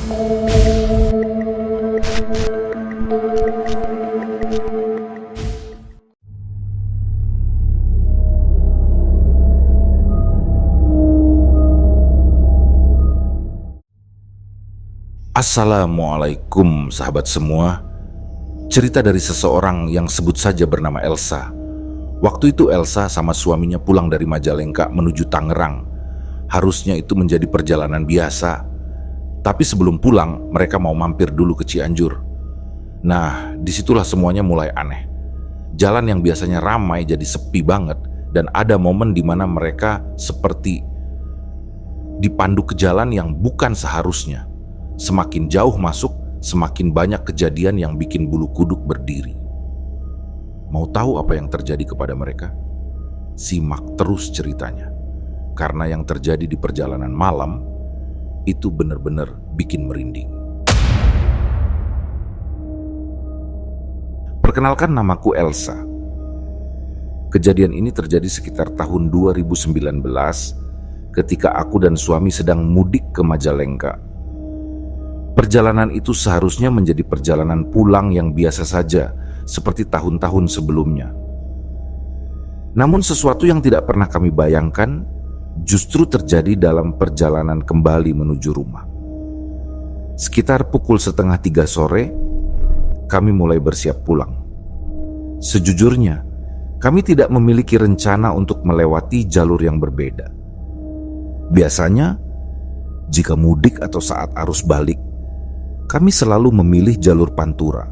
Assalamualaikum sahabat semua. Cerita dari seseorang yang sebut saja bernama Elsa. Waktu itu Elsa sama suaminya pulang dari Majalengka menuju Tangerang. Harusnya itu menjadi perjalanan biasa. Tapi sebelum pulang mereka mau mampir dulu ke Cianjur. Nah, disitulah semuanya mulai aneh. Jalan yang biasanya ramai jadi sepi banget. Dan ada momen di mana mereka seperti dipandu ke jalan yang bukan seharusnya. Semakin jauh masuk, semakin banyak kejadian yang bikin bulu kuduk berdiri. Mau tahu apa yang terjadi kepada mereka? Simak terus ceritanya. Karena yang terjadi di perjalanan malam, itu benar-benar bikin merinding. Perkenalkan, namaku Elsa. Kejadian ini terjadi sekitar tahun 2019 ketika aku dan suami sedang mudik ke Majalengka. Perjalanan itu seharusnya menjadi perjalanan pulang yang biasa saja, seperti tahun-tahun sebelumnya. Namun sesuatu yang tidak pernah kami bayangkan justru terjadi dalam perjalanan kembali menuju rumah. Sekitar pukul 2:30 sore, kami mulai bersiap pulang. Sejujurnya, kami tidak memiliki rencana untuk melewati jalur yang berbeda. Biasanya, jika mudik atau saat arus balik, kami selalu memilih jalur Pantura,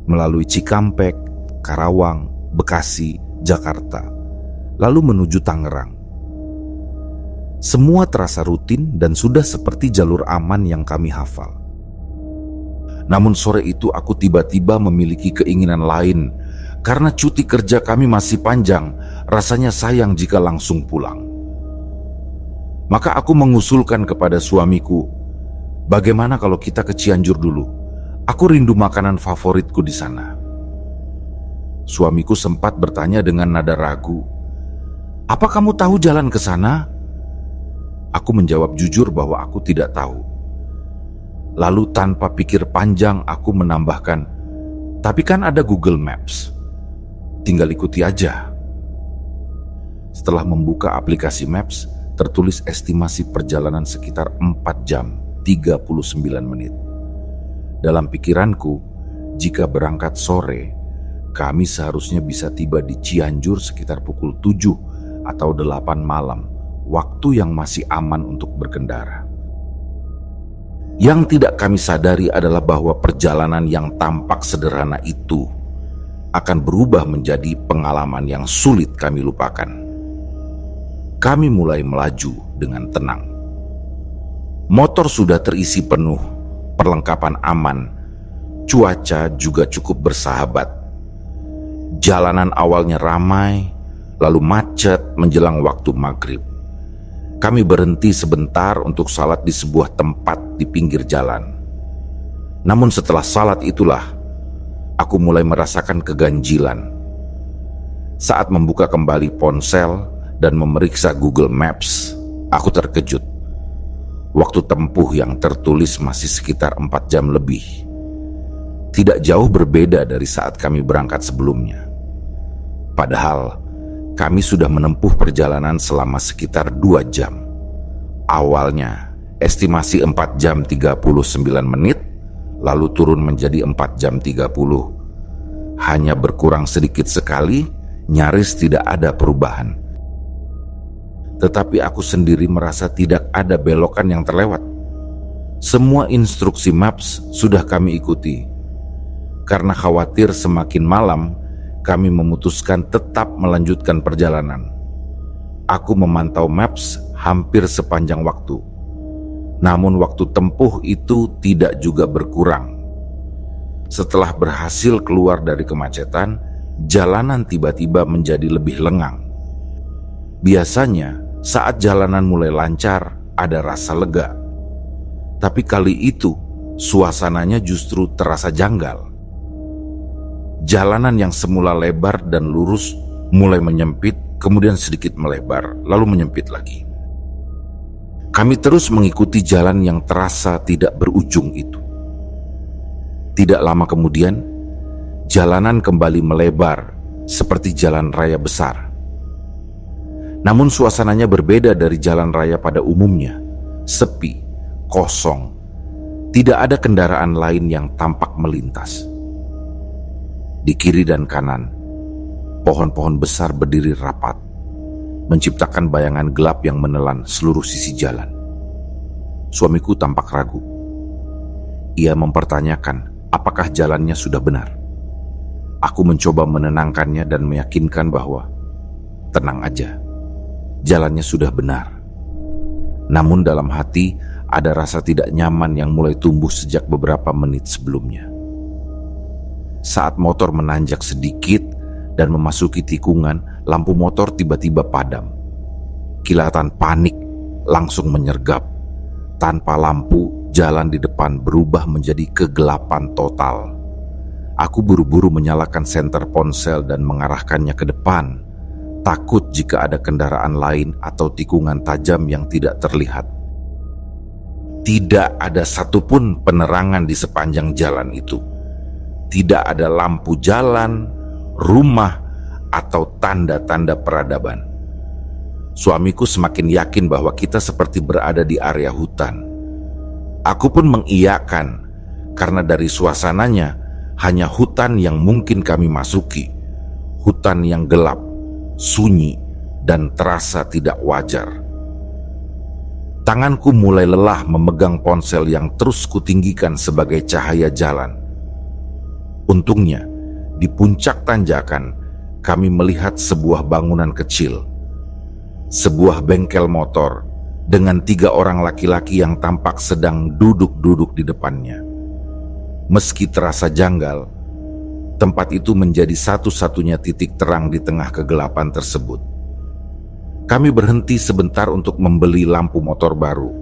melalui Cikampek, Karawang, Bekasi, Jakarta, lalu menuju Tangerang. Semua terasa rutin dan sudah seperti jalur aman yang kami hafal. Namun sore itu aku tiba-tiba memiliki keinginan lain, karena cuti kerja kami masih panjang, rasanya sayang jika langsung pulang. Maka aku mengusulkan kepada suamiku, bagaimana kalau kita ke Cianjur dulu? Aku rindu makanan favoritku di sana. Suamiku sempat bertanya dengan nada ragu, "Apa kamu tahu jalan ke sana?" Aku menjawab jujur bahwa aku tidak tahu. Lalu tanpa pikir panjang aku menambahkan, "Tapi kan ada Google Maps. Tinggal ikuti aja." Setelah membuka aplikasi Maps, tertulis estimasi perjalanan sekitar 4 jam 39 menit. Dalam pikiranku, jika berangkat sore, kami seharusnya bisa tiba di Cianjur sekitar pukul 7 atau 8 malam, waktu yang masih aman untuk berkendara. Yang tidak kami sadari adalah bahwa perjalanan yang tampak sederhana itu akan berubah menjadi pengalaman yang sulit kami lupakan. Kami mulai melaju dengan tenang. Motor sudah terisi penuh, perlengkapan aman, cuaca juga cukup bersahabat. Jalanan awalnya ramai, lalu macet menjelang waktu maghrib. Kami berhenti sebentar untuk salat di sebuah tempat di pinggir jalan. Namun setelah salat itulah, aku mulai merasakan keganjilan. Saat membuka kembali ponsel dan memeriksa Google Maps, aku terkejut. Waktu tempuh yang tertulis masih sekitar 4 jam lebih. Tidak jauh berbeda dari saat kami berangkat sebelumnya. Padahal, kami sudah menempuh perjalanan selama sekitar 2 jam. Awalnya, estimasi 4 jam 39 menit, lalu turun menjadi 4 jam 30. Hanya berkurang sedikit sekali, nyaris tidak ada perubahan. Tetapi aku sendiri merasa tidak ada belokan yang terlewat. Semua instruksi Maps sudah kami ikuti. Karena khawatir semakin malam, kami memutuskan tetap melanjutkan perjalanan. Aku memantau Maps hampir sepanjang waktu. Namun waktu tempuh itu tidak juga berkurang. Setelah berhasil keluar dari kemacetan, jalanan tiba-tiba menjadi lebih lengang. Biasanya, saat jalanan mulai lancar, ada rasa lega. Tapi kali itu, suasananya justru terasa janggal. Jalanan yang semula lebar dan lurus mulai menyempit, kemudian sedikit melebar, lalu menyempit lagi. Kami terus mengikuti jalan yang terasa tidak berujung itu. Tidak lama kemudian, jalanan kembali melebar seperti jalan raya besar. Namun suasananya berbeda dari jalan raya pada umumnya, sepi, kosong. Tidak ada kendaraan lain yang tampak melintas. Di kiri dan kanan, pohon-pohon besar berdiri rapat, menciptakan bayangan gelap yang menelan seluruh sisi jalan. Suamiku tampak ragu. Ia mempertanyakan apakah jalannya sudah benar. Aku mencoba menenangkannya dan meyakinkan bahwa tenang aja, jalannya sudah benar. Namun dalam hati ada rasa tidak nyaman yang mulai tumbuh sejak beberapa menit sebelumnya. Saat motor menanjak sedikit dan memasuki tikungan, lampu motor tiba-tiba padam. Kilatan panik langsung menyergap. Tanpa lampu, jalan di depan berubah menjadi kegelapan total. Aku buru-buru menyalakan senter ponsel dan mengarahkannya ke depan, takut jika ada kendaraan lain atau tikungan tajam yang tidak terlihat. Tidak ada satupun penerangan di sepanjang jalan itu. Tidak ada lampu jalan, rumah, atau tanda-tanda peradaban. Suamiku semakin yakin bahwa kita seperti berada di area hutan. Aku pun mengiyakan, karena dari suasananya hanya hutan yang mungkin kami masuki. Hutan yang gelap, sunyi, dan terasa tidak wajar. Tanganku mulai lelah memegang ponsel yang terus kutinggikan sebagai cahaya jalan. Untungnya, di puncak tanjakan, kami melihat sebuah bangunan kecil. Sebuah bengkel motor dengan 3 orang laki-laki yang tampak sedang duduk-duduk di depannya. Meski terasa janggal, tempat itu menjadi satu-satunya titik terang di tengah kegelapan tersebut. Kami berhenti sebentar untuk membeli lampu motor baru.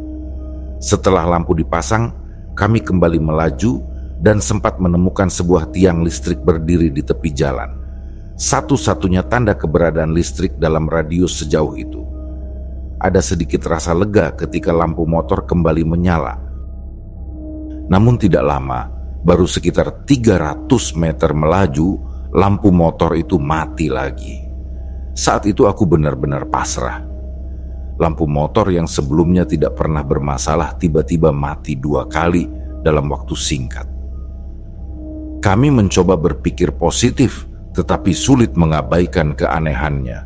Setelah lampu dipasang, kami kembali melaju dan sempat menemukan sebuah tiang listrik berdiri di tepi jalan. Satu-satunya tanda keberadaan listrik dalam radius sejauh itu. Ada sedikit rasa lega ketika lampu motor kembali menyala. Namun tidak lama, baru sekitar 300 meter melaju, lampu motor itu mati lagi. Saat itu aku benar-benar pasrah. Lampu motor yang sebelumnya tidak pernah bermasalah tiba-tiba mati 2 kali dalam waktu singkat. Kami mencoba berpikir positif, tetapi sulit mengabaikan keanehannya.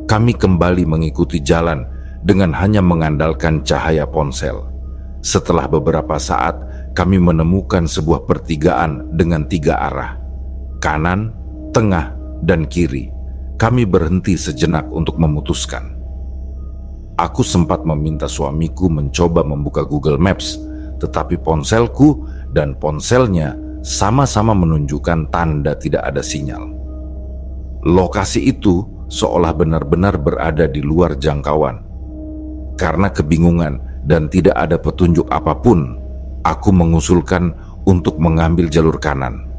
Kami kembali mengikuti jalan dengan hanya mengandalkan cahaya ponsel. Setelah beberapa saat, kami menemukan sebuah pertigaan dengan 3 arah. Kanan, tengah, dan kiri. Kami berhenti sejenak untuk memutuskan. Aku sempat meminta suamiku mencoba membuka Google Maps, tetapi ponselku dan ponselnya sama-sama menunjukkan tanda tidak ada sinyal. Lokasi itu seolah benar-benar berada di luar jangkauan. Karena kebingungan dan tidak ada petunjuk apapun, aku mengusulkan untuk mengambil jalur kanan.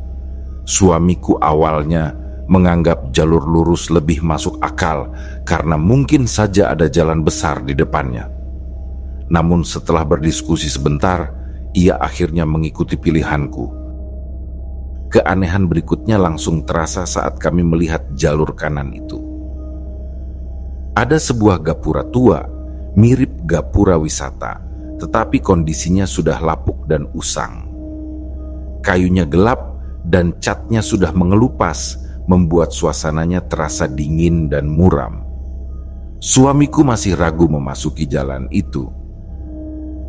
Suamiku awalnya menganggap jalur lurus lebih masuk akal karena mungkin saja ada jalan besar di depannya. Namun setelah berdiskusi sebentar, ia akhirnya mengikuti pilihanku. Keanehan berikutnya langsung terasa saat kami melihat jalur kanan itu. Ada sebuah gapura tua, mirip gapura wisata, tetapi kondisinya sudah lapuk dan usang. Kayunya gelap dan catnya sudah mengelupas, membuat suasananya terasa dingin dan muram. Suamiku masih ragu memasuki jalan itu.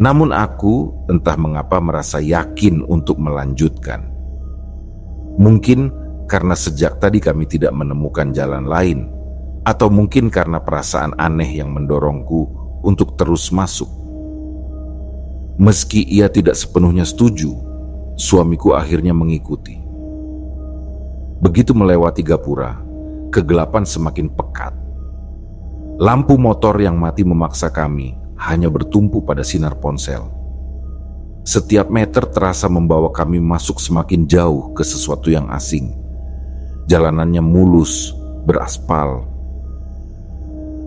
Namun aku entah mengapa merasa yakin untuk melanjutkan. Mungkin karena sejak tadi kami tidak menemukan jalan lain, atau mungkin karena perasaan aneh yang mendorongku untuk terus masuk. Meski ia tidak sepenuhnya setuju, suamiku akhirnya mengikuti. Begitu melewati gapura, kegelapan semakin pekat. Lampu motor yang mati memaksa kami hanya bertumpu pada sinar ponsel. Setiap meter terasa membawa kami masuk semakin jauh ke sesuatu yang asing. Jalanannya mulus, beraspal.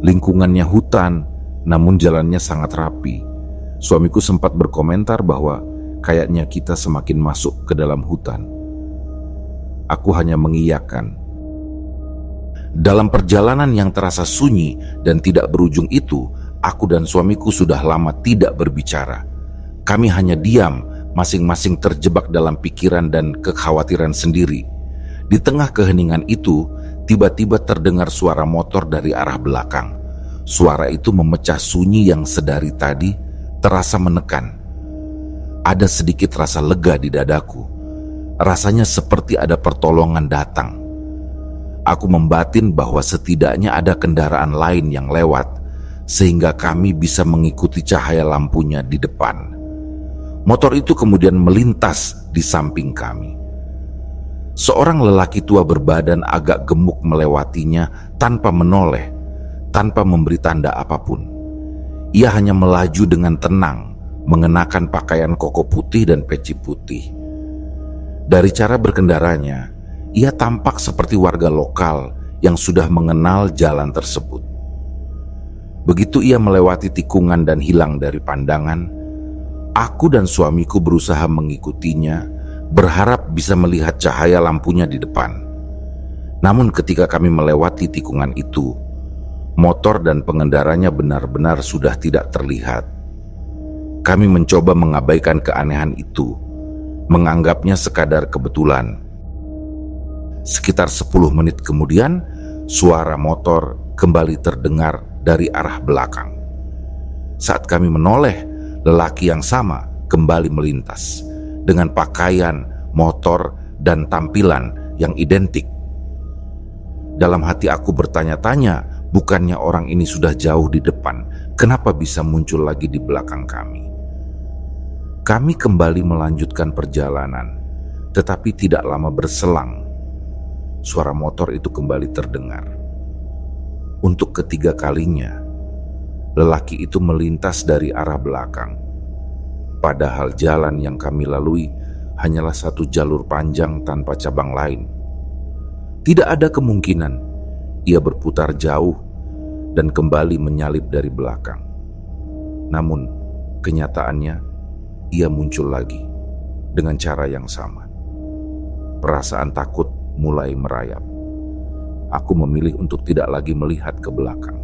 Lingkungannya hutan, namun jalannya sangat rapi. Suamiku sempat berkomentar bahwa kayaknya kita semakin masuk ke dalam hutan. Aku hanya mengiyakan. Dalam perjalanan yang terasa sunyi dan tidak berujung itu, aku dan suamiku sudah lama tidak berbicara. Kami hanya diam, masing-masing terjebak dalam pikiran dan kekhawatiran sendiri. Di tengah keheningan itu, tiba-tiba terdengar suara motor dari arah belakang. Suara itu memecah sunyi yang sedari tadi terasa menekan. Ada sedikit rasa lega di dadaku. Rasanya seperti ada pertolongan datang. Aku membatin bahwa setidaknya ada kendaraan lain yang lewat, sehingga kami bisa mengikuti cahaya lampunya di depan. Motor itu kemudian melintas di samping kami. Seorang lelaki tua berbadan agak gemuk melewatinya tanpa menoleh, tanpa memberi tanda apapun. Ia hanya melaju dengan tenang, mengenakan pakaian koko putih dan peci putih. Dari cara berkendaranya, ia tampak seperti warga lokal yang sudah mengenal jalan tersebut. Begitu ia melewati tikungan dan hilang dari pandangan, aku dan suamiku berusaha mengikutinya, berharap bisa melihat cahaya lampunya di depan. Namun ketika kami melewati tikungan itu, motor dan pengendaranya benar-benar sudah tidak terlihat. Kami mencoba mengabaikan keanehan itu, menganggapnya sekadar kebetulan. Sekitar 10 menit kemudian, suara motor kembali terdengar dari arah belakang. Saat kami menoleh, lelaki yang sama kembali melintas dengan pakaian, motor, dan tampilan yang identik. Dalam hati aku bertanya-tanya, bukannya orang ini sudah jauh di depan, kenapa bisa muncul lagi di belakang kami? Kami kembali melanjutkan perjalanan, tetapi tidak lama berselang, suara motor itu kembali terdengar. Untuk ketiga kalinya, lelaki itu melintas dari arah belakang. Padahal jalan yang kami lalui hanyalah satu jalur panjang tanpa cabang lain. Tidak ada kemungkinan ia berputar jauh dan kembali menyalip dari belakang. Namun, kenyataannya ia muncul lagi dengan cara yang sama. Perasaan takut mulai merayap. Aku memilih untuk tidak lagi melihat ke belakang.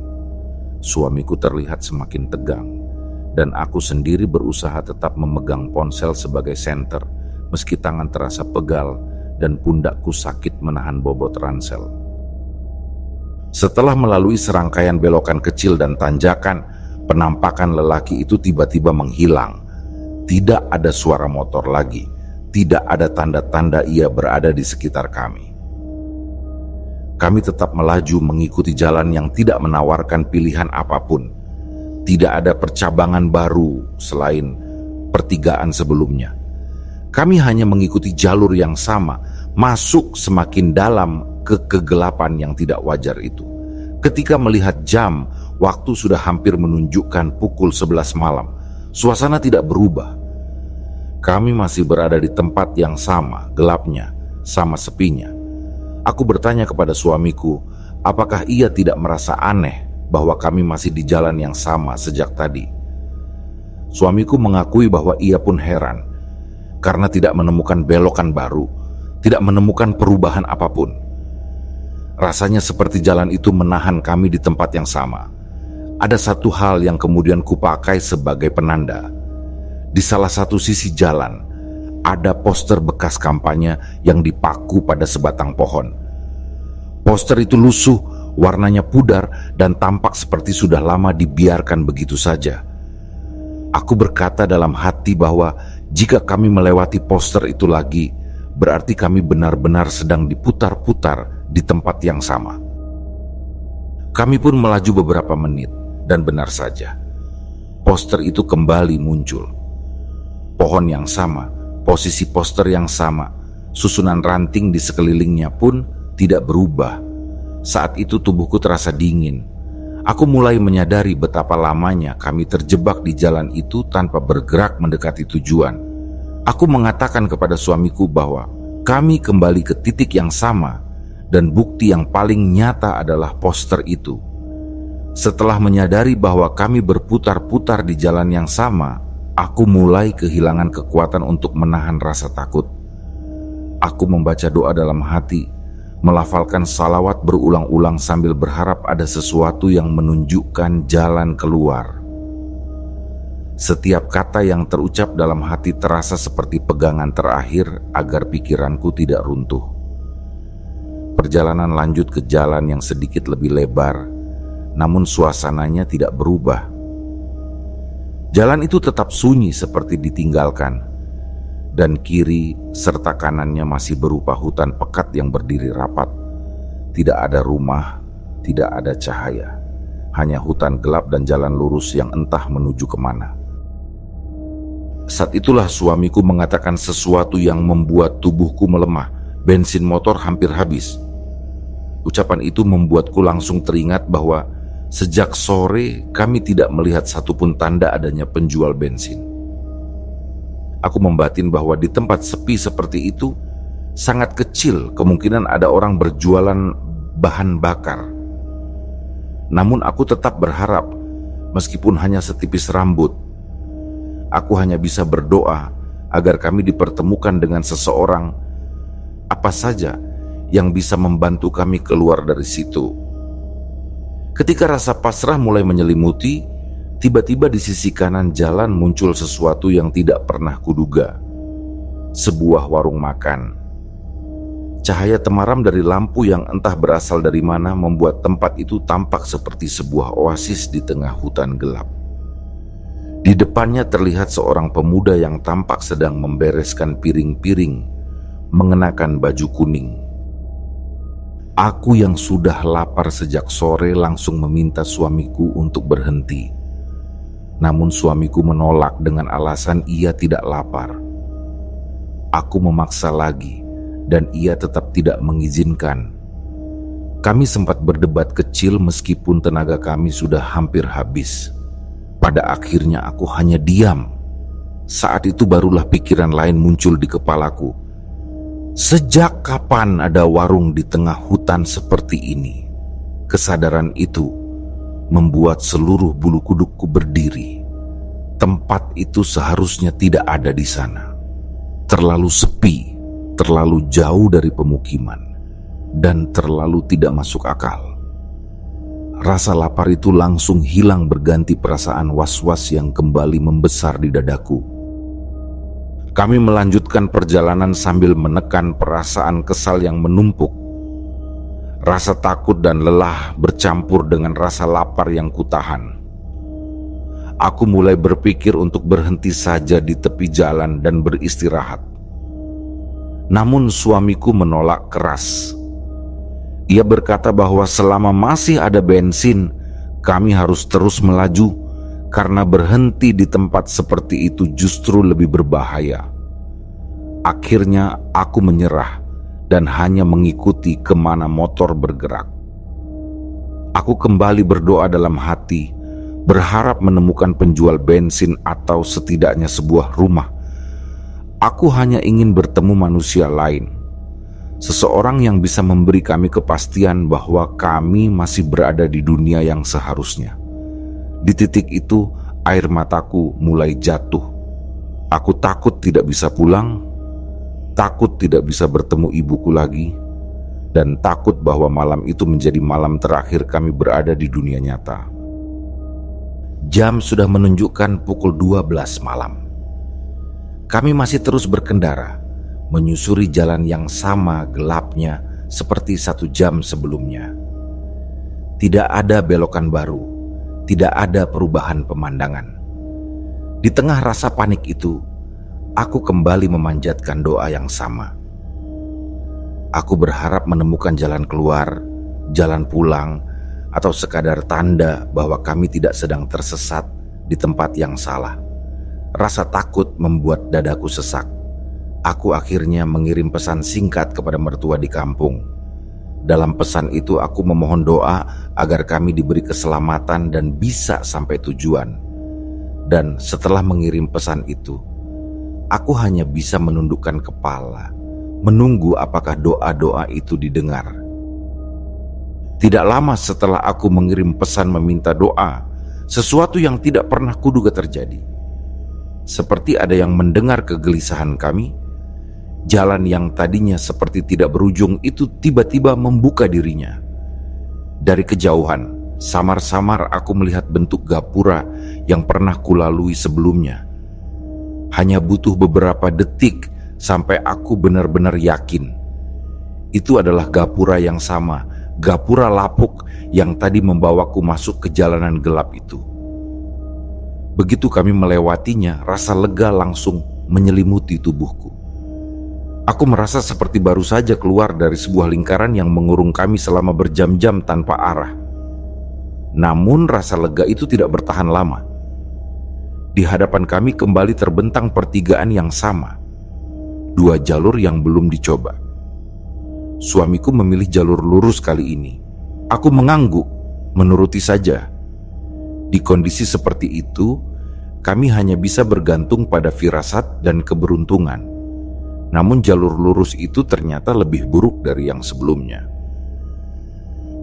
Suamiku terlihat semakin tegang, dan aku sendiri berusaha tetap memegang ponsel sebagai senter, meski tangan terasa pegal dan pundakku sakit menahan bobot ransel. Setelah melalui serangkaian belokan kecil dan tanjakan, penampakan lelaki itu tiba-tiba menghilang. Tidak ada suara motor lagi, tidak ada tanda-tanda ia berada di sekitar kami. Kami tetap melaju mengikuti jalan yang tidak menawarkan pilihan apapun. Tidak ada percabangan baru selain pertigaan sebelumnya. Kami hanya mengikuti jalur yang sama, masuk semakin dalam ke kegelapan yang tidak wajar itu. Ketika melihat jam, waktu sudah hampir menunjukkan pukul 11 malam. Suasana tidak berubah. Kami masih berada di tempat yang sama, gelapnya, sama sepinya. Aku bertanya kepada suamiku, apakah ia tidak merasa aneh bahwa kami masih di jalan yang sama sejak tadi. Suamiku mengakui bahwa ia pun heran, karena tidak menemukan belokan baru, tidak menemukan perubahan apapun. Rasanya seperti jalan itu menahan kami di tempat yang sama. Ada satu hal yang kemudian kupakai sebagai penanda. Di salah satu sisi jalan, ada poster bekas kampanye yang dipaku pada sebatang pohon. Poster itu lusuh, warnanya pudar, dan tampak seperti sudah lama dibiarkan begitu saja. Aku berkata dalam hati bahwa jika kami melewati poster itu lagi, berarti kami benar-benar sedang diputar-putar di tempat yang sama. Kami pun melaju beberapa menit, dan benar saja, poster itu kembali muncul. Pohon yang sama, posisi poster yang sama, susunan ranting di sekelilingnya pun tidak berubah. Saat itu tubuhku terasa dingin. Aku mulai menyadari betapa lamanya kami terjebak di jalan itu tanpa bergerak mendekati tujuan. Aku mengatakan kepada suamiku bahwa kami kembali ke titik yang sama, dan bukti yang paling nyata adalah poster itu. Setelah menyadari bahwa kami berputar-putar di jalan yang sama, aku mulai kehilangan kekuatan untuk menahan rasa takut. Aku membaca doa dalam hati, melafalkan salawat berulang-ulang sambil berharap ada sesuatu yang menunjukkan jalan keluar. Setiap kata yang terucap dalam hati terasa seperti pegangan terakhir agar pikiranku tidak runtuh. Perjalanan lanjut ke jalan yang sedikit lebih lebar, namun suasananya tidak berubah. Jalan itu tetap sunyi seperti ditinggalkan, dan kiri serta kanannya masih berupa hutan pekat yang berdiri rapat. Tidak ada rumah, tidak ada cahaya, hanya hutan gelap dan jalan lurus yang entah menuju kemana. Saat itulah suamiku mengatakan sesuatu yang membuat tubuhku melemah. Bensin motor hampir habis. Ucapan itu membuatku langsung teringat bahwa sejak sore kami tidak melihat satupun tanda adanya penjual bensin. Aku membatin bahwa di tempat sepi seperti itu sangat kecil kemungkinan ada orang berjualan bahan bakar. Namun aku tetap berharap, meskipun hanya setipis rambut. Aku hanya bisa berdoa agar kami dipertemukan dengan seseorang, apa saja yang bisa membantu kami keluar dari situ. Ketika rasa pasrah mulai menyelimuti, tiba-tiba di sisi kanan jalan muncul sesuatu yang tidak pernah kuduga. Sebuah warung makan. Cahaya temaram dari lampu yang entah berasal dari mana membuat tempat itu tampak seperti sebuah oasis di tengah hutan gelap. Di depannya terlihat seorang pemuda yang tampak sedang membereskan piring-piring, mengenakan baju kuning. Aku yang sudah lapar sejak sore langsung meminta suamiku untuk berhenti. Namun suamiku menolak dengan alasan ia tidak lapar. Aku memaksa lagi dan ia tetap tidak mengizinkan. Kami sempat berdebat kecil meskipun tenaga kami sudah hampir habis. Pada akhirnya aku hanya diam. Saat itu barulah pikiran lain muncul di kepalaku. Sejak kapan ada warung di tengah hutan seperti ini? Kesadaran itu membuat seluruh bulu kudukku berdiri. Tempat itu seharusnya tidak ada di sana. Terlalu sepi, terlalu jauh dari pemukiman, dan terlalu tidak masuk akal. Rasa lapar itu langsung hilang berganti perasaan was-was yang kembali membesar di dadaku. Kami melanjutkan perjalanan sambil menekan perasaan kesal yang menumpuk. Rasa takut dan lelah bercampur dengan rasa lapar yang kutahan. Aku mulai berpikir untuk berhenti saja di tepi jalan dan beristirahat. Namun suamiku menolak keras. Ia berkata bahwa selama masih ada bensin, kami harus terus melaju karena berhenti di tempat seperti itu justru lebih berbahaya. Akhirnya aku menyerah dan hanya mengikuti kemana motor bergerak. Aku kembali berdoa dalam hati, berharap menemukan penjual bensin atau setidaknya sebuah rumah. Aku hanya ingin bertemu manusia lain. Seseorang yang bisa memberi kami kepastian bahwa kami masih berada di dunia yang seharusnya. Di titik itu, air mataku mulai jatuh. Aku takut tidak bisa pulang, takut tidak bisa bertemu ibuku lagi, dan takut bahwa malam itu menjadi malam terakhir kami berada di dunia nyata. Jam sudah menunjukkan pukul 12 malam. Kami masih terus berkendara, menyusuri jalan yang sama gelapnya seperti 1 jam sebelumnya. Tidak ada belokan baru, tidak ada perubahan pemandangan. Di tengah rasa panik itu, aku kembali memanjatkan doa yang sama. Aku berharap menemukan jalan keluar, jalan pulang, atau sekadar tanda bahwa kami tidak sedang tersesat di tempat yang salah. Rasa takut membuat dadaku sesak. Aku akhirnya mengirim pesan singkat kepada mertua di kampung. Dalam pesan itu aku memohon doa agar kami diberi keselamatan dan bisa sampai tujuan. Dan setelah mengirim pesan itu, aku hanya bisa menundukkan kepala, menunggu apakah doa-doa itu didengar. Tidak lama setelah aku mengirim pesan meminta doa, sesuatu yang tidak pernah kuduga terjadi. Seperti ada yang mendengar kegelisahan kami, jalan yang tadinya seperti tidak berujung itu tiba-tiba membuka dirinya. Dari kejauhan, samar-samar aku melihat bentuk gapura yang pernah kulalui sebelumnya. Hanya butuh beberapa detik sampai aku benar-benar yakin itu adalah gapura yang sama, gapura lapuk yang tadi membawaku masuk ke jalanan gelap itu. Begitu kami melewatinya, rasa lega langsung menyelimuti tubuhku. Aku merasa seperti baru saja keluar dari sebuah lingkaran yang mengurung kami selama berjam-jam tanpa arah. Namun rasa lega itu tidak bertahan lama. Di hadapan kami kembali terbentang pertigaan yang sama. 2 jalur yang belum dicoba. Suamiku memilih jalur lurus kali ini. Aku mengangguk, menuruti saja. Di kondisi seperti itu, kami hanya bisa bergantung pada firasat dan keberuntungan. Namun jalur lurus itu ternyata lebih buruk dari yang sebelumnya.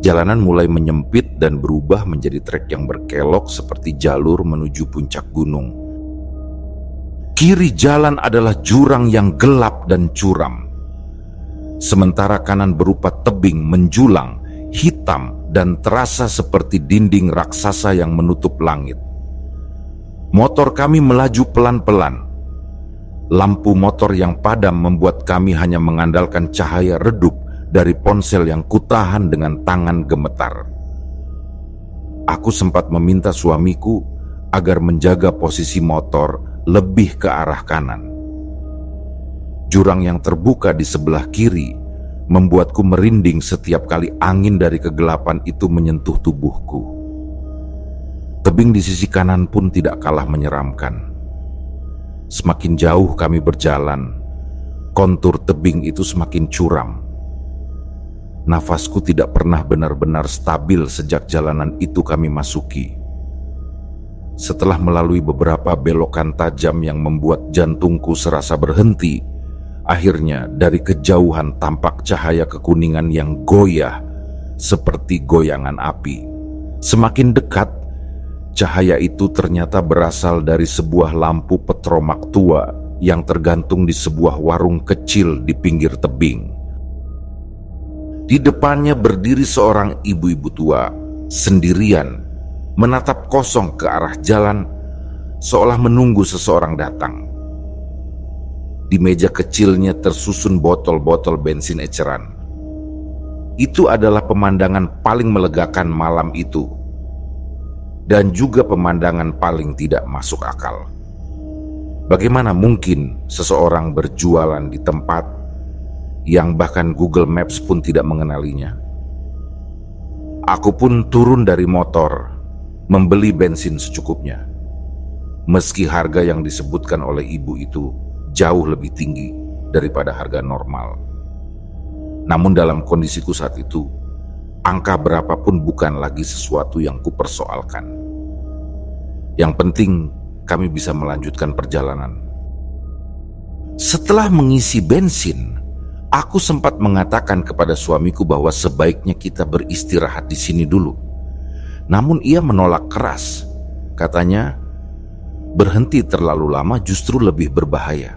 Jalanan mulai menyempit dan berubah menjadi trek yang berkelok seperti jalur menuju puncak gunung. Kiri jalan adalah jurang yang gelap dan curam. Sementara kanan berupa tebing menjulang, hitam dan terasa seperti dinding raksasa yang menutup langit. Motor kami melaju pelan-pelan. Lampu motor yang padam membuat kami hanya mengandalkan cahaya redup dari ponsel yang kutahan dengan tangan gemetar. Aku sempat meminta suamiku agar menjaga posisi motor lebih ke arah kanan. Jurang yang terbuka di sebelah kiri membuatku merinding setiap kali angin dari kegelapan itu menyentuh tubuhku. Tebing di sisi kanan pun tidak kalah menyeramkan. Semakin jauh kami berjalan, kontur tebing itu semakin curam. Nafasku tidak pernah benar-benar stabil sejak jalanan itu kami masuki. Setelah melalui beberapa belokan tajam yang membuat jantungku serasa berhenti, akhirnya dari kejauhan tampak cahaya kekuningan yang goyah seperti goyangan api. Semakin dekat, cahaya itu ternyata berasal dari sebuah lampu petromak tua yang tergantung di sebuah warung kecil di pinggir tebing. Di depannya berdiri seorang ibu-ibu tua, sendirian, menatap kosong ke arah jalan, seolah menunggu seseorang datang. Di meja kecilnya tersusun botol-botol bensin eceran. Itu adalah pemandangan paling melegakan malam itu, dan juga pemandangan paling tidak masuk akal. Bagaimana mungkin seseorang berjualan di tempat yang bahkan Google Maps pun tidak mengenalinya? Aku pun turun dari motor, membeli bensin secukupnya. Meski harga yang disebutkan oleh ibu itu jauh lebih tinggi daripada harga normal. Namun dalam kondisiku saat itu, angka berapapun bukan lagi sesuatu yang kupersoalkan. Yang penting kami bisa melanjutkan perjalanan. Setelah mengisi bensin, aku sempat mengatakan kepada suamiku bahwa sebaiknya kita beristirahat di sini dulu. Namun ia menolak keras. Katanya, berhenti terlalu lama justru lebih berbahaya.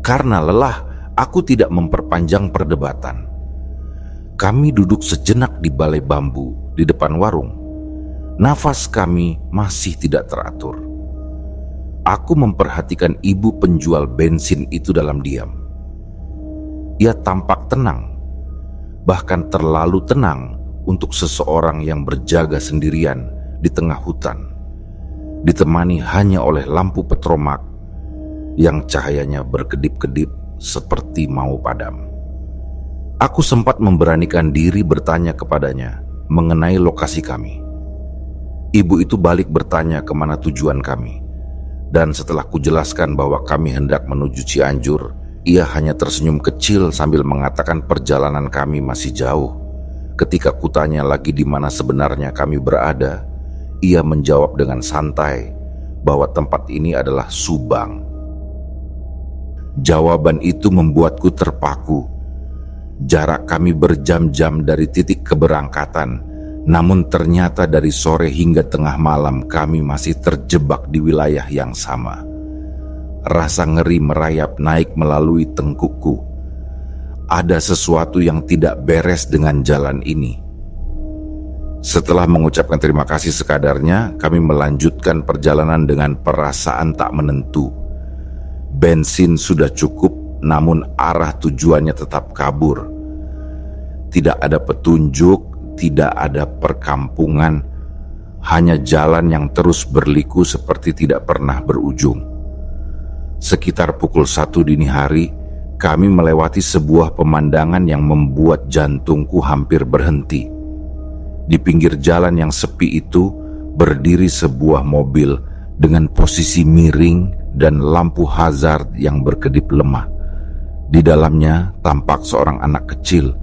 Karena lelah, aku tidak memperpanjang perdebatan. Kami duduk sejenak di balai bambu di depan warung. Nafas kami masih tidak teratur. Aku memperhatikan ibu penjual bensin itu dalam diam. Ia tampak tenang, bahkan terlalu tenang untuk seseorang yang berjaga sendirian di tengah hutan, ditemani hanya oleh lampu petromak yang cahayanya berkedip-kedip seperti mau padam. Aku sempat memberanikan diri bertanya kepadanya mengenai lokasi kami. Ibu itu balik bertanya kemana tujuan kami, dan setelah kujelaskan bahwa kami hendak menuju Cianjur, ia hanya tersenyum kecil sambil mengatakan perjalanan kami masih jauh. Ketika kutanya lagi di mana sebenarnya kami berada, ia menjawab dengan santai bahwa tempat ini adalah Subang. Jawaban itu membuatku terpaku. Jarak kami berjam-jam dari titik keberangkatan, namun ternyata dari sore hingga tengah malam kami masih terjebak di wilayah yang sama. Rasa ngeri merayap naik melalui tengkukku. Ada sesuatu yang tidak beres dengan jalan ini. Setelah mengucapkan terima kasih sekadarnya, kami melanjutkan perjalanan dengan perasaan tak menentu. Bensin sudah cukup, namun arah tujuannya tetap kabur. Tidak ada petunjuk, tidak ada perkampungan, hanya jalan yang terus berliku seperti tidak pernah berujung. Sekitar pukul 1 dini hari, kami melewati sebuah pemandangan yang membuat jantungku hampir berhenti. Di pinggir jalan yang sepi itu berdiri sebuah mobil dengan posisi miring dan lampu hazard yang berkedip lemah. Di dalamnya tampak seorang anak kecil,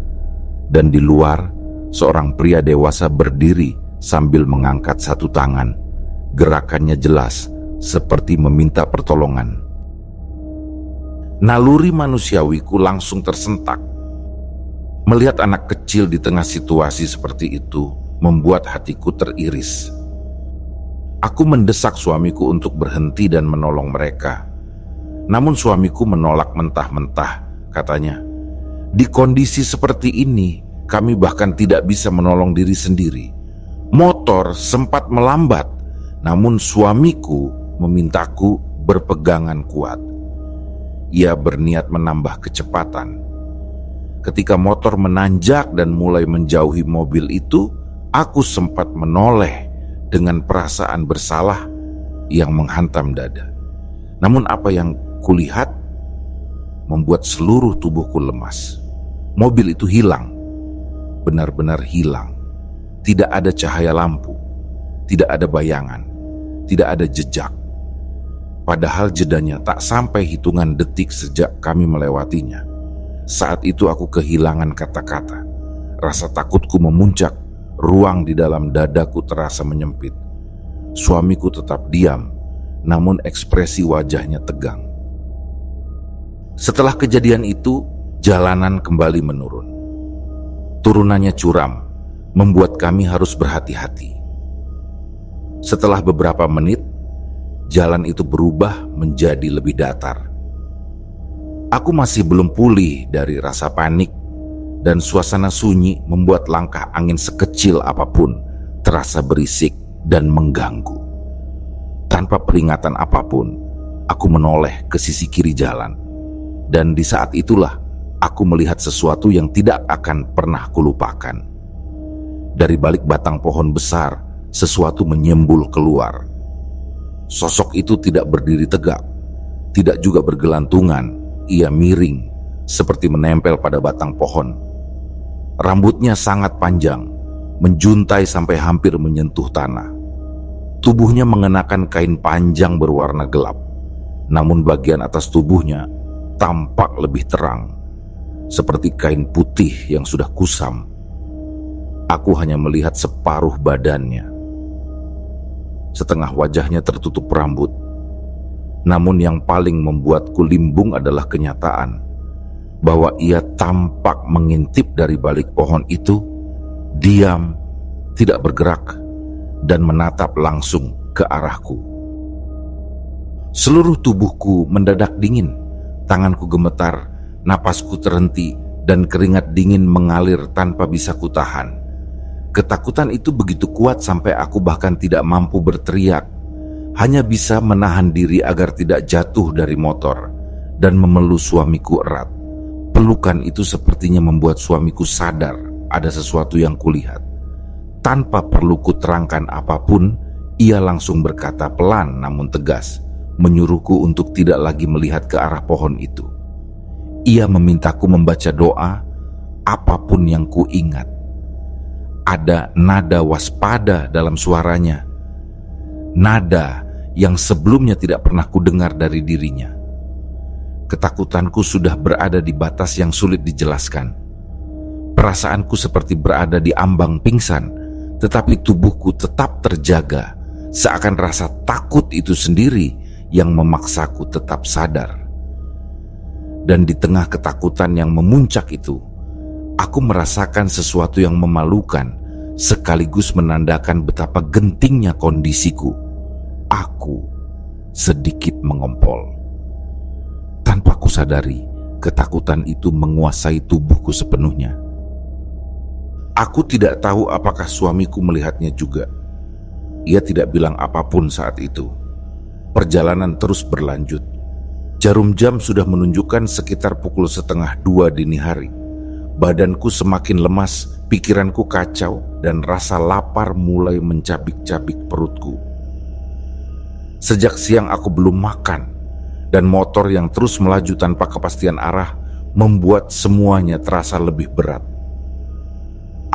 dan di luar seorang pria dewasa berdiri sambil mengangkat satu tangan. Gerakannya jelas seperti meminta pertolongan. Naluri manusiawiku langsung tersentak. Melihat anak kecil di tengah situasi seperti itu membuat hatiku teriris. Aku mendesak suamiku untuk berhenti dan menolong mereka. Namun suamiku menolak mentah-mentah, katanya, "Di kondisi seperti ini, kami bahkan tidak bisa menolong diri sendiri. Motor sempat melambat, namun suamiku memintaku berpegangan kuat. Ia berniat menambah kecepatan. Ketika motor menanjak dan mulai menjauhi mobil itu, aku sempat menoleh dengan perasaan bersalah yang menghantam dada. Namun apa yang kulihat membuat seluruh tubuhku lemas. Mobil itu hilang, benar-benar hilang. Tidak ada cahaya lampu, tidak ada bayangan, tidak ada jejak. Padahal jedanya tak sampai hitungan detik sejak kami melewatinya. Saat itu aku kehilangan kata-kata. Rasa takutku memuncak, ruang di dalam dadaku terasa menyempit. Suamiku tetap diam, namun ekspresi wajahnya tegang. Setelah kejadian itu, jalanan kembali menurun. Turunannya curam, membuat kami harus berhati-hati. Setelah beberapa menit, jalan itu berubah menjadi lebih datar. Aku masih belum pulih dari rasa panik, dan suasana sunyi membuat langkah angin sekecil apapun terasa berisik dan mengganggu. Tanpa peringatan apapun, aku menoleh ke sisi kiri jalan, dan di saat itulah aku melihat sesuatu yang tidak akan pernah kulupakan. Dari balik batang pohon besar, sesuatu menyembul keluar. Sosok itu tidak berdiri tegak, tidak juga bergelantungan. Ia miring, seperti menempel pada batang pohon. Rambutnya sangat panjang, menjuntai sampai hampir menyentuh tanah. Tubuhnya mengenakan kain panjang berwarna gelap, namun bagian atas tubuhnya tampak lebih terang, seperti kain putih yang sudah kusam. Aku hanya melihat separuh badannya. Setengah wajahnya tertutup rambut. Namun yang paling membuatku limbung adalah kenyataan bahwa ia tampak mengintip dari balik pohon itu, diam, tidak bergerak, dan menatap langsung ke arahku. Seluruh tubuhku mendadak dingin, tanganku gemetar, napasku terhenti, dan keringat dingin mengalir tanpa bisa kutahan. Ketakutan itu begitu kuat sampai aku bahkan tidak mampu berteriak. Hanya bisa menahan diri agar tidak jatuh dari motor dan memeluk suamiku erat. Pelukan itu sepertinya membuat suamiku sadar ada sesuatu yang kulihat. Tanpa perlu kuterangkan apapun, ia langsung berkata pelan namun tegas, menyuruhku untuk tidak lagi melihat ke arah pohon itu. Ia memintaku membaca doa, apapun yang kuingat. Ada nada waspada dalam suaranya. Nada yang sebelumnya tidak pernah kudengar dari dirinya. Ketakutanku sudah berada di batas yang sulit dijelaskan. Perasaanku seperti berada di ambang pingsan, tetapi tubuhku tetap terjaga, seakan rasa takut itu sendiri yang memaksaku tetap sadar. Dan di tengah ketakutan yang memuncak itu, Aku merasakan sesuatu yang memalukan, sekaligus menandakan betapa gentingnya kondisiku. Aku sedikit mengompol. Tanpa kusadari, ketakutan itu menguasai tubuhku sepenuhnya. Aku tidak tahu apakah suamiku melihatnya juga. Ia tidak bilang apapun saat itu. Perjalanan terus berlanjut. Jarum jam sudah menunjukkan sekitar pukul 1:30 dini hari. Badanku semakin lemas, pikiranku kacau, dan rasa lapar mulai mencabik-cabik perutku. Sejak siang aku belum makan, dan motor yang terus melaju tanpa kepastian arah membuat semuanya terasa lebih berat.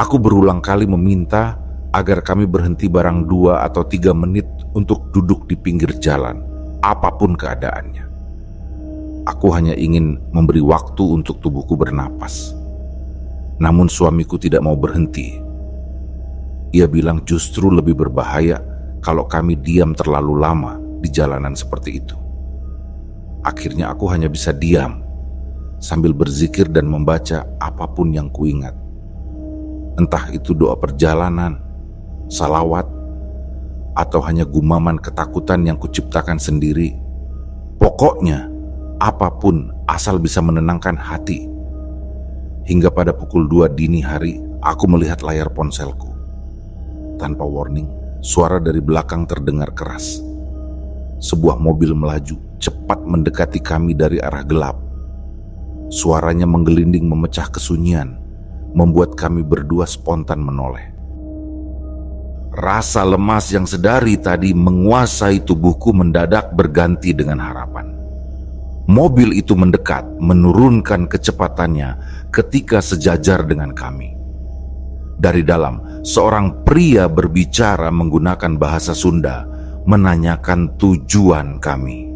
Aku berulang kali meminta agar kami berhenti barang 2 atau 3 menit untuk duduk di pinggir jalan, apapun keadaannya. Aku hanya ingin memberi waktu untuk tubuhku bernapas. Namun suamiku tidak mau berhenti. Ia bilang justru lebih berbahaya kalau kami diam terlalu lama di jalanan seperti itu. Akhirnya aku hanya bisa diam sambil berzikir dan membaca apapun yang kuingat. Entah itu doa perjalanan, salawat, atau hanya gumaman ketakutan yang kuciptakan sendiri. Pokoknya apapun asal bisa menenangkan hati. Hingga pada pukul 2 dini hari, aku melihat layar ponselku. Tanpa warning, suara dari belakang terdengar keras. Sebuah mobil melaju, cepat mendekati kami dari arah gelap. Suaranya menggelinding memecah kesunyian, membuat kami berdua spontan menoleh. Rasa lemas yang sedari tadi menguasai tubuhku mendadak berganti dengan harapan. Mobil itu mendekat, menurunkan kecepatannya ketika sejajar dengan kami. Dari dalam, seorang pria berbicara menggunakan bahasa Sunda, menanyakan tujuan kami.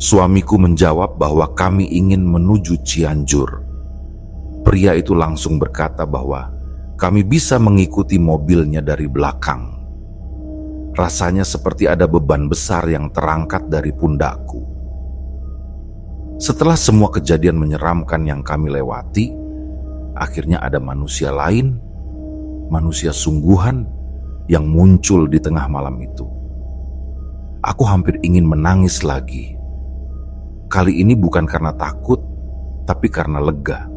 Suamiku menjawab bahwa kami ingin menuju Cianjur. Pria itu langsung berkata bahwa kami bisa mengikuti mobilnya dari belakang. Rasanya seperti ada beban besar yang terangkat dari pundakku. Setelah semua kejadian menyeramkan yang kami lewati, akhirnya ada manusia lain, manusia sungguhan yang muncul di tengah malam itu. Aku hampir ingin menangis lagi. Kali ini bukan karena takut, tapi karena lega.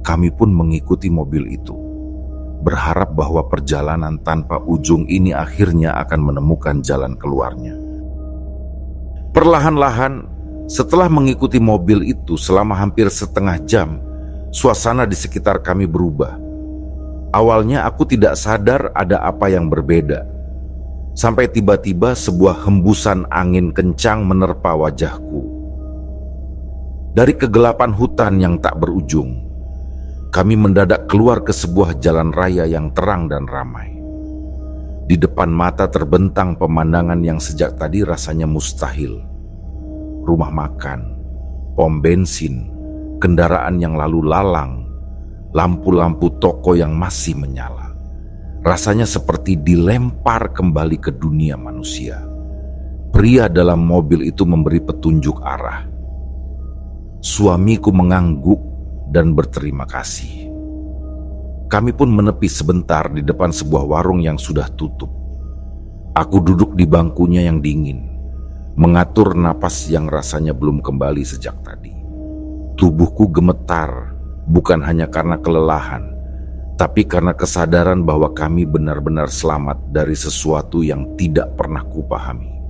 Kami pun mengikuti mobil itu, berharap bahwa perjalanan tanpa ujung ini akhirnya akan menemukan jalan keluarnya. Perlahan-lahan, setelah mengikuti mobil itu selama hampir setengah jam, suasana di sekitar kami berubah. Awalnya aku tidak sadar ada apa yang berbeda, sampai tiba-tiba sebuah hembusan angin kencang menerpa wajahku. Dari kegelapan hutan yang tak berujung, kami mendadak keluar ke sebuah jalan raya yang terang dan ramai. Di depan mata terbentang pemandangan yang sejak tadi rasanya mustahil. Rumah makan, pom bensin, kendaraan yang lalu lalang, lampu-lampu toko yang masih menyala. Rasanya seperti dilempar kembali ke dunia manusia. Pria dalam mobil itu memberi petunjuk arah. Suamiku mengangguk dan berterima kasih. Kami pun menepi sebentar di depan sebuah warung yang sudah tutup. Aku duduk di bangkunya yang dingin, mengatur napas yang rasanya belum kembali sejak tadi. Tubuhku gemetar, bukan hanya karena kelelahan, tapi karena kesadaran bahwa kami benar-benar selamat dari sesuatu yang tidak pernah kupahami.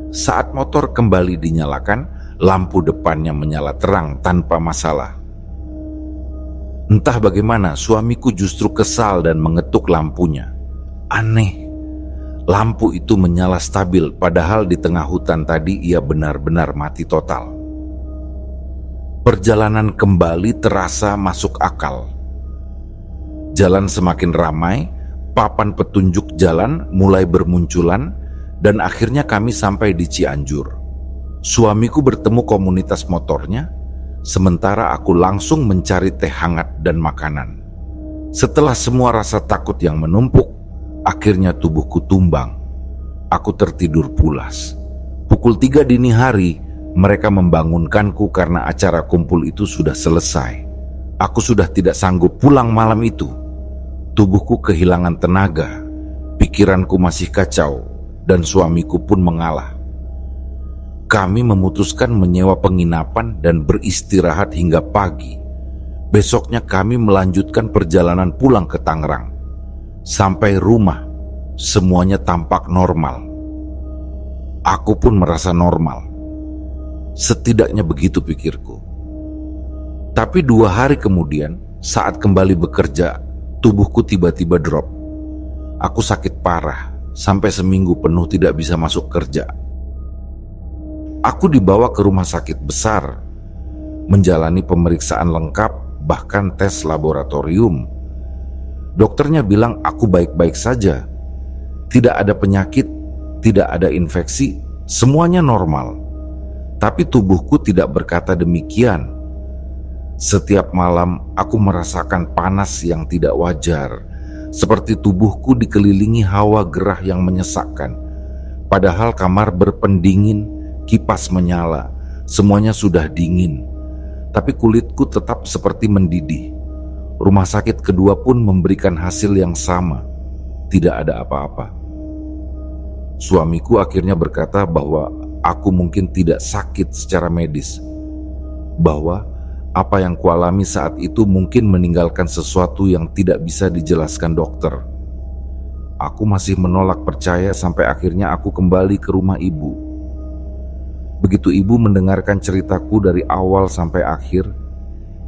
Saat motor kembali dinyalakan, lampu depannya menyala terang tanpa masalah. Entah bagaimana, suamiku justru kesal dan mengetuk lampunya. Aneh, lampu itu menyala stabil, padahal di tengah hutan tadi ia benar-benar mati total. Perjalanan kembali terasa masuk akal. Jalan semakin ramai, papan petunjuk jalan mulai bermunculan, dan akhirnya kami sampai di Cianjur. Suamiku bertemu komunitas motornya, sementara aku langsung mencari teh hangat dan makanan. Setelah semua rasa takut yang menumpuk, akhirnya tubuhku tumbang. Aku tertidur pulas. Pukul 3 dini hari, mereka membangunkanku karena acara kumpul itu sudah selesai. Aku sudah tidak sanggup pulang malam itu. Tubuhku kehilangan tenaga, pikiranku masih kacau, dan suamiku pun mengalah. Kami memutuskan menyewa penginapan dan beristirahat hingga pagi. Besoknya kami melanjutkan perjalanan pulang ke Tangerang. Sampai rumah, semuanya tampak normal. Aku pun merasa normal. Setidaknya begitu pikirku. Tapi 2 hari kemudian, saat kembali bekerja, tubuhku tiba-tiba drop. Aku sakit parah, sampai seminggu penuh tidak bisa masuk kerja. Aku dibawa ke rumah sakit besar, menjalani pemeriksaan lengkap, bahkan tes laboratorium. Dokternya bilang aku baik-baik saja. Tidak ada penyakit, tidak ada infeksi, semuanya normal. Tapi tubuhku tidak berkata demikian. Setiap malam aku merasakan panas yang tidak wajar, seperti tubuhku dikelilingi hawa gerah yang menyesakkan. Padahal kamar berpendingin, kipas menyala, semuanya sudah dingin. Tapi kulitku tetap seperti mendidih. Rumah sakit kedua pun memberikan hasil yang sama. Tidak ada apa-apa. Suamiku akhirnya berkata bahwa aku mungkin tidak sakit secara medis. Bahwa apa yang kualami saat itu mungkin meninggalkan sesuatu yang tidak bisa dijelaskan dokter. Aku masih menolak percaya sampai akhirnya aku kembali ke rumah ibu. Begitu ibu mendengarkan ceritaku dari awal sampai akhir,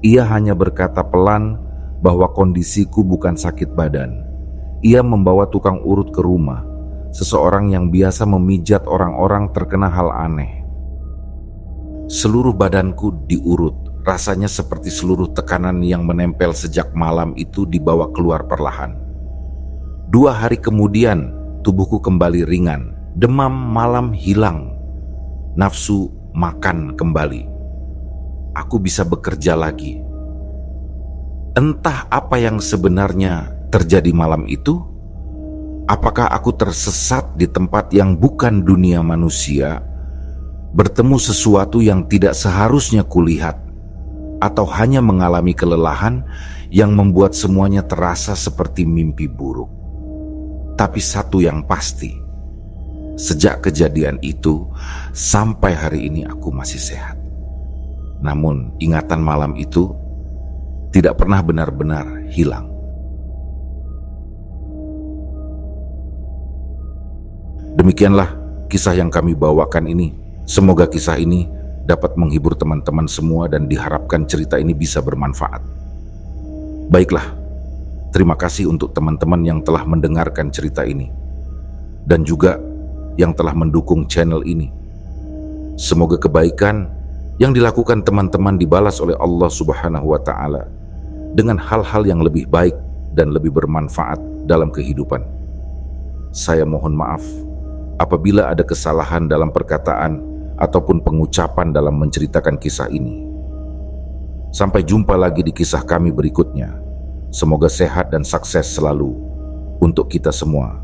ia hanya berkata pelan bahwa kondisiku bukan sakit badan. Ia membawa tukang urut ke rumah, seseorang yang biasa memijat orang-orang terkena hal aneh. Seluruh badanku diurut, rasanya seperti seluruh tekanan yang menempel sejak malam itu dibawa keluar perlahan. 2 hari kemudian, tubuhku kembali ringan, demam malam hilang. Nafsu makan kembali. Aku bisa bekerja lagi. Entah apa yang sebenarnya terjadi malam itu. Apakah aku tersesat di tempat yang bukan dunia manusia, bertemu sesuatu yang tidak seharusnya kulihat, atau hanya mengalami kelelahan yang membuat semuanya terasa seperti mimpi buruk. Tapi satu yang pasti, sejak kejadian itu, sampai hari ini aku masih sehat. Namun, ingatan malam itu tidak pernah benar-benar hilang. Demikianlah kisah yang kami bawakan ini. Semoga kisah ini dapat menghibur teman-teman semua dan diharapkan cerita ini bisa bermanfaat. Baiklah, terima kasih untuk teman-teman yang telah mendengarkan cerita ini. Dan juga yang telah mendukung channel ini. Semoga kebaikan yang dilakukan teman-teman dibalas oleh Allah Subhanahu wa Ta'ala dengan hal-hal yang lebih baik dan lebih bermanfaat dalam kehidupan. Saya mohon maaf apabila ada kesalahan dalam perkataan ataupun pengucapan dalam menceritakan kisah ini. Sampai jumpa lagi di kisah kami berikutnya. Semoga sehat dan sukses selalu untuk kita semua.